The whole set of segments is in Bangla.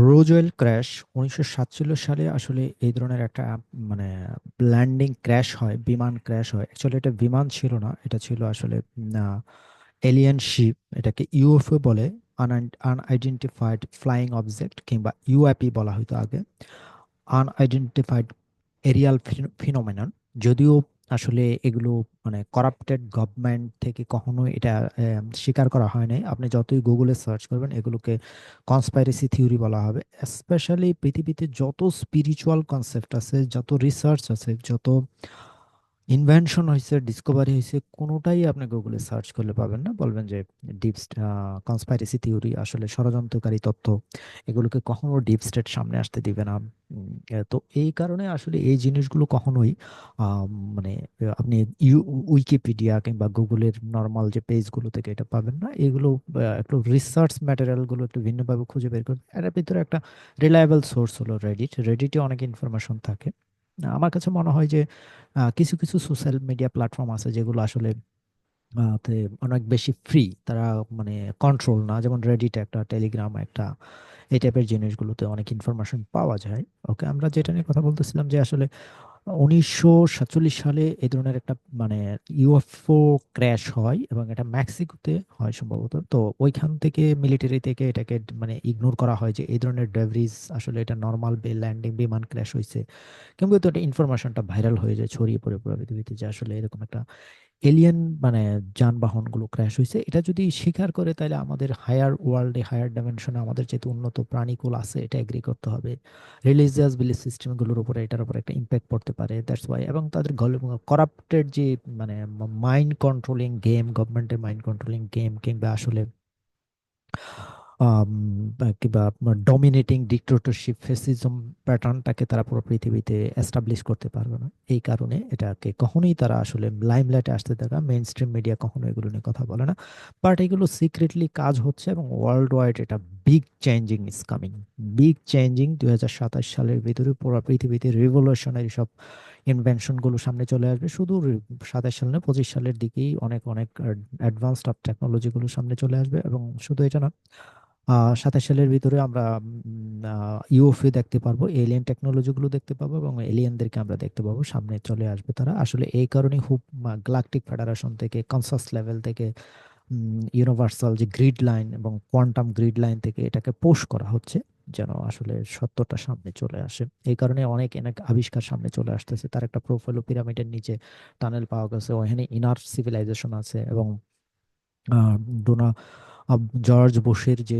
রোজওয়েল ক্র্যাশ 1947 সালে আসলে এই ধরনের একটা মানে ল্যান্ডিং ক্র্যাশ হয়, বিমান ক্র্যাশ হয়। অ্যাকচুয়ালি এটা বিমান ছিল না, এটা ছিল আসলে এলিয়েন শিপ। এটাকে ইউএফও বলে, আনআইডেন্টিফাইড ফ্লাইং অবজেক্ট, কিংবা ইউএপি বলা হতো আগে, আনআইডেন্টিফাইড এরিয়াল ফিনোমেনন। যদিও আসলে এগুলো মানে করাপ্টেড গভর্নমেন্ট থেকে কখনো এটা স্বীকার করা হয় নাই। আপনি যতই গুগলে সার্চ করবেন এগুলোকে কনস্পাইরেসি থিওরি বলা হবে। স্পেশালি পৃথিবীতে যত স্পিরিচুয়াল কনসেপ্ট আছে, যত রিসার্চ আছে, যত ইনভেনশন হয়েছে, ডিসকভারি হয়েছে, কোনোটাই আপনি গুগলে সার্চ করলে পাবেন না। বলবেন যে ডিপ কনস্পাইরেসি থিওরি, আসলে ষড়যন্ত্রকারী তথ্য, এগুলোকে কখনো ডিপ স্টেট সামনে আসতে দিবে না। তো এই কারণে আসলে এই জিনিসগুলো কখনোই মানে আপনি উইকিপিডিয়া কিংবা গুগলের নর্মাল যে পেজগুলো থেকে এটা পাবেন না। এগুলো একটু রিসার্চ ম্যাটেরিয়ালগুলো একটু ভিন্নভাবে খুঁজে বের করবেন। এর ভিতরে একটা রিলায়েবল সোর্স হলো রেডিটে অনেক ইনফরমেশন থাকে। আমার কাছে মনে হয় যে কিছু কিছু সোশ্যাল মিডিয়া প্ল্যাটফর্ম আছে যেগুলো আসলে তে অনেক বেশি ফ্রি, তারা মানে কন্ট্রোল না, যেমন রেডিট একটা, টেলিগ্রাম একটা, এই টাইপের জিনিসগুলোতে অনেক ইনফরমেশন পাওয়া যায়। ওকে, আমরা যেটা নিয়ে কথা বলতেছিলাম যে আসলে 1947 সালে এই ধরনের একটা মানে ইউএফও ক্র্যাশ হয়, এবং এটা মেক্সিকোতে হয় সম্ভবত। তো ওইখান থেকে মিলিটারি থেকে এটাকে মানে ইগনোর করা হয় যে এই ধরনের ডেব্রিজ আসলে এটা নর্মাল ল্যান্ডিং বিমান ক্র্যাশ হয়েছে। কিন্তু তো এটা ইনফরমেশনটা ভাইরাল হয়ে যায়, ছড়িয়ে পড়ে পুরো পৃথিবীতে যে আসলে এরকম একটা এলিয়েন মানে যানবাহনগুলো ক্র্যাশ হয়েছে। এটা যদি স্বীকার করে তাহলে আমাদের হায়ার ওয়ার্ল্ডে, হায়ার ডাইমেনশনে আমাদের যেহেতু উন্নত প্রাণীকুল আছে, এটা এগ্রি করতে হবে। রিলিজিয়াস বিলিফ সিস্টেমগুলোর উপরে এটার উপর একটা ইম্প্যাক্ট পড়তে পারে, দ্যাটস ওয়াই। এবং তাদের করাপ্টেড যে মানে মাইন্ড কন্ট্রোলিং গেম, গভর্নমেন্টের মাইন্ড কন্ট্রোলিং গেম, কিংবা আসলে কিংবা ডমিনেটিং ডিক্টেটরশিপ ফেসিজম প্যাটার্নটাকে তারা পুরো পৃথিবীতে এস্টাবলিশ করতে পারবে না। এই কারণে এটাকে কখনোই তারা আসলে লাইমলাইটে আসতে দেয় না, মেইন স্ট্রিম মিডিয়া কখনো এগুলো নিয়ে কথা বলে না। বাট এগুলো সিক্রেটলি কাজ হচ্ছে, এবং ওয়ার্ল্ড ওয়াইড এটা big changing is coming. Big changing 2027 সালের ভিতরে পুরো পৃথিবীতে রিভলিউশনারি সব ইনভেনশনগুলো সামনে চলে আসবে। শুধু 27 সাল না, 25 সালের দিকেই অনেক অনেক অ্যাডভান্সড অফ টেকনোলজিগুলো সামনে চলে আসবে। এবং শুধু এটা না, 27 সালের ভিতরে আমরা ইউএফও দেখতে পারবো, এলিয়েন টেকনোলজিগুলো দেখতে পাবো, এবং এলিয়েনদেরকে আমরা দেখতে পাবো, সামনে চলে আসবে তারা। আসলে এই কারণেই খুব গ্যালাকটিক ফেডারেশন থেকে, কনসাস লেভেল থেকে, ইউনিভার্সাল যে গ্রিড লাইন এবং কোয়ান্টাম গ্রিড লাইন থেকে এটাকে পোস্ট করা হচ্ছে, যেন আসলে সত্যটা সামনে চলে আসে। এই কারণে অনেক অনেক আবিষ্কার সামনে চলে আসতেছে। তার একটা প্রোফাইল পিরামিডের নিচে টানেল পাওয়া গেছে, ওখানে ইনার সিভিলাইজেশন আছে। এবং আহ, ডোনা জর্জ বুশের যে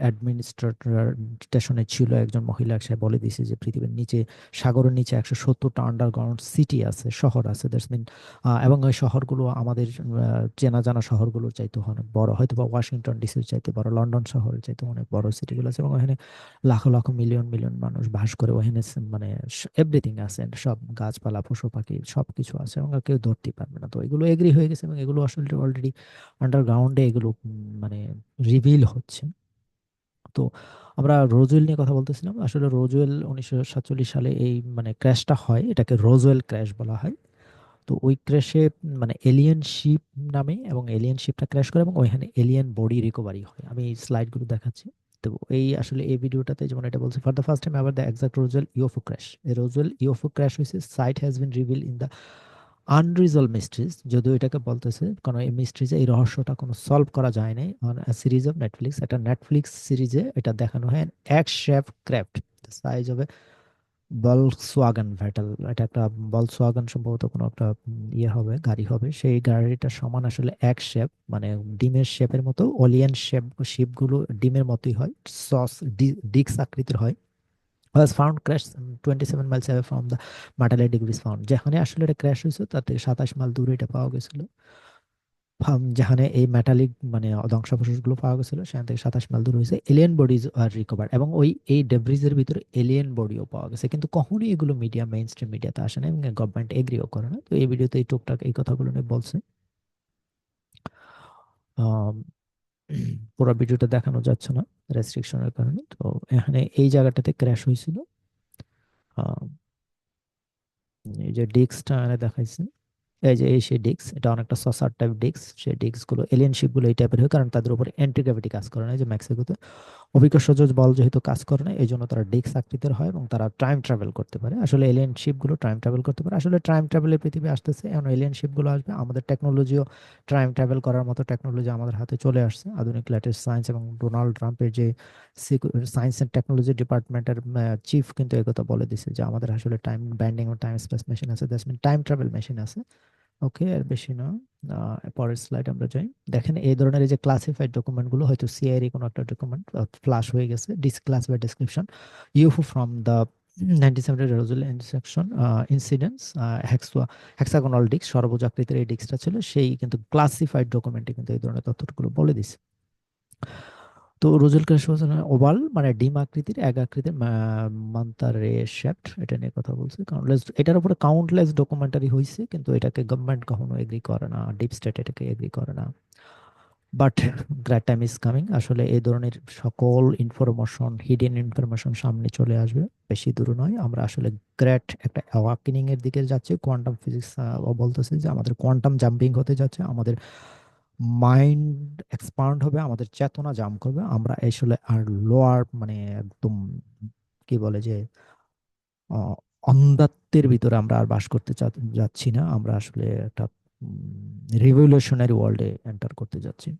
অ্যাডমিনিস্ট্রেশনে ছিল একজন মহিলা, সে বলে দিয়েছে যে পৃথিবীর নিচে, সাগরের নিচে 170টা আন্ডারগ্রাউন্ড সিটি আছে, শহর আছে। দ্যাটস মিন, এবং ওই শহরগুলো আমাদের চেনা জানা শহরগুলোর চাইতে অনেক বড়, হয়তো বা ওয়াশিংটন ডিসির চাইতে বড়, লন্ডন শহরের চাইতে অনেক বড় সিটিগুলো আছে। এবং ওখানে লাখো লাখো মিলিয়ন মিলিয়ন মানুষ বাস করে। ওখানে মানে এভরিথিং আছে, সব গাছপালা, পশু পাখি সব কিছু আছে, এবং কেউ ধরতেই পারবে না। তো এগুলো এগ্রি হয়ে গেছে, এবং এগুলো আসলে অলরেডি আন্ডারগ্রাউন্ডে এগুলো মানে রিভিল হচ্ছে। তো আমরা রোজওয়েল নিয়ে কথা বলতেছিলাম। আসলে রোজওয়েল 1947 সালে এই মানে ক্র্যাশটা হয়, এটাকে রোজওয়েল ক্র্যাশ বলা হয়। তো ওই ক্র্যাশে মানে এলিয়েন শিপ নামে, এবং এলিয়েন শিপটা ক্র্যাশ করে, এবং ওইখানে এলিয়েন বডি রিকভারি হয়। আমি এই স্লাইডগুলো দেখাচ্ছি। তো এই আসলে এই ভিডিওটাতে যেমন এটা বলছে, ফর দ্য ফার্স্ট টাইম আবার the exact Roswell UFO crash, এই রোজওয়েল ইউএফও ক্র্যাশ হয়েছে, site has been reveal in the unresolved mysteries. যদিও এটাকে বলতেছে কারণ এই মিস্ট্রিজে, এই রহস্যটা কোনো সলভ করা যায় নাই। অন সিরিজ অফ নেটফ্লিক্স, একটা নেটফ্লিক্স সিরিজে এটা দেখানো হয়। এক শেফ ক্রাফট সাইজ হবে ভলক্সওয়াগন ভ্যাটেল, এটা একটা ভলক্সওয়াগন সম্ভবত কোনো একটা ইয়ে হবে, গাড়ি হবে। সেই গাড়িটা সমান আসলে এক শেপ, মানে ডিমের শেপের মতো, ওলিয়ান শেপ, শিপগুলো ডিমের মতোই হয়, সস ডিক্স আকৃতির হয়। was found crash 27 miles away from the Matalay debris found, যেখানে আসলে এটা ক্র্যাশ হয়েছে তার থেকে 27 মাইল দূরে এটা পাওয়া গেছিল। যেখানে এই মেটালিক মানে ধ্বংসাবশেষগুলো পাওয়া গেছিল, সেখান থেকে 27 মাইল দূরে হয়েছে। এলিয়েন বডিজ আর রিকভার, এবং ওই এই ডেব্রিজের ভিতরে এলিয়েন বডিও পাওয়া গেছে। কিন্তু কখনোই এগুলো মিডিয়া, মেইন স্ট্রিম মিডিয়াতে আসে না, এবং গভর্নমেন্ট এগ্রিও করে না। তো এই ভিডিওতে এই টুকটাক এই কথাগুলো নিয়ে বলছে। আম, পুরো ভিডিওটা দেখানো যাচ্ছে না রেস্ট্রিকশনের কারণে। তো এখানে এই জায়গাটাতে ক্র্যাশ হয়েছিল। আম, এই যে ডিস্কটা এনে দেখাইছে, এই যে এই সেই ডিস্ক, এটা অনেকটা সসার টাইপ ডিস্ক। সেই ডিস্ক গুলো, এলিয়েন শিপ গুলো এই টাইপের হয়, কারণ তাদের উপর অ্যান্টি গ্র্যাভিটি কাজ করে না, এই যে মেক্সিকোতে অভিজ্ঞ সূর্য বল যেহেতু কাজ করে না, এই জন্য তারা ডিস্ক আকৃতির হয় এবং তারা টাইম ট্রাভেল করতে পারে। আসলে এলিয়েন শিপগুলো টাইম ট্রাভেল করতে পারে। আসলে টাইম ট্রাভেলের পৃথিবী আসতেছে, এখন এলিয়েন শিপগুলো আসবে। আমাদের টেকনোলজিও টাইম ট্রাভেল করার মতো টেকনোলজি আমাদের হাতে চলে আসছে, আধুনিক লেটেস্ট সায়েন্স। এবং ডোনাল্ড ট্রাম্পের যে সায়েন্স অ্যান্ড টেকনোলজি ডিপার্টমেন্টের চিফ কিন্তু একথা বলে দিছে যে আমাদের আসলে টাইম বাইন্ডিং ও টাইম স্পেস মেশিন আছে, that's mean time travel machine আছে। ওকে, আর বেশি না। পরের স্লাইড আমরা যাই। দেখেন এই ধরনের এই যে ক্লাসিফাইড ডকুমেন্টগুলো, হয়তো সিআইডি কোনো একটা ডকুমেন্ট ফ্লাশ হয়ে গেছে, declassified description, UFO from the 1970 Roswell inception incidents, hexagonal disc, সর্বোচ্চ আকৃতির এই ডিস্কটা ছিল, সেই কিন্তু ক্লাসিফাইড ডকুমেন্টে কিন্তু এই ধরনের তথ্যগুলো বলে দিছে। তো রোজেল ক্রাশ ওভাল মানে ডিম আকৃতির, এক আকৃতির মান্তা রে শেপড, এটা নিয়ে কথা বলছে। কাউন্টলেস, এটার উপরে কাউন্টলেস ডকুমেন্টারি হয়েছে, কিন্তু এটাকে গভর্নমেন্ট কখনো এগ্রি করে না, ডিপ স্টেট এটাকে এগ্রি করে না। But great time is coming, আসলে এই ধরনের সকল ইনফরমেশন, হিডেন ইনফরমেশন সামনে চলে আসবে, বেশি দূর নয়। আমরা আসলে গ্রেট একটা অ্যাওয়াকেনিং এর দিকে যাচ্ছি। কোয়ান্টাম ফিজিক্স বলতেছে যে আমাদের কোয়ান্টাম জাম্পিং হতে যাচ্ছে, আমাদের মাইন্ড এক্সপান্ড হবে, আমাদের চেতনা জাম্প করবে। আমরা আসলে আর লোয়ার মানে একদম কি বলে যে আহ, অন্ধত্বের ভিতরে আমরা আর বাস করতে যাচ্ছি না, আমরা আসলে একটা রিভলিউশনারি ওয়ার্ল্ডে এন্টার করতে যাচ্ছি।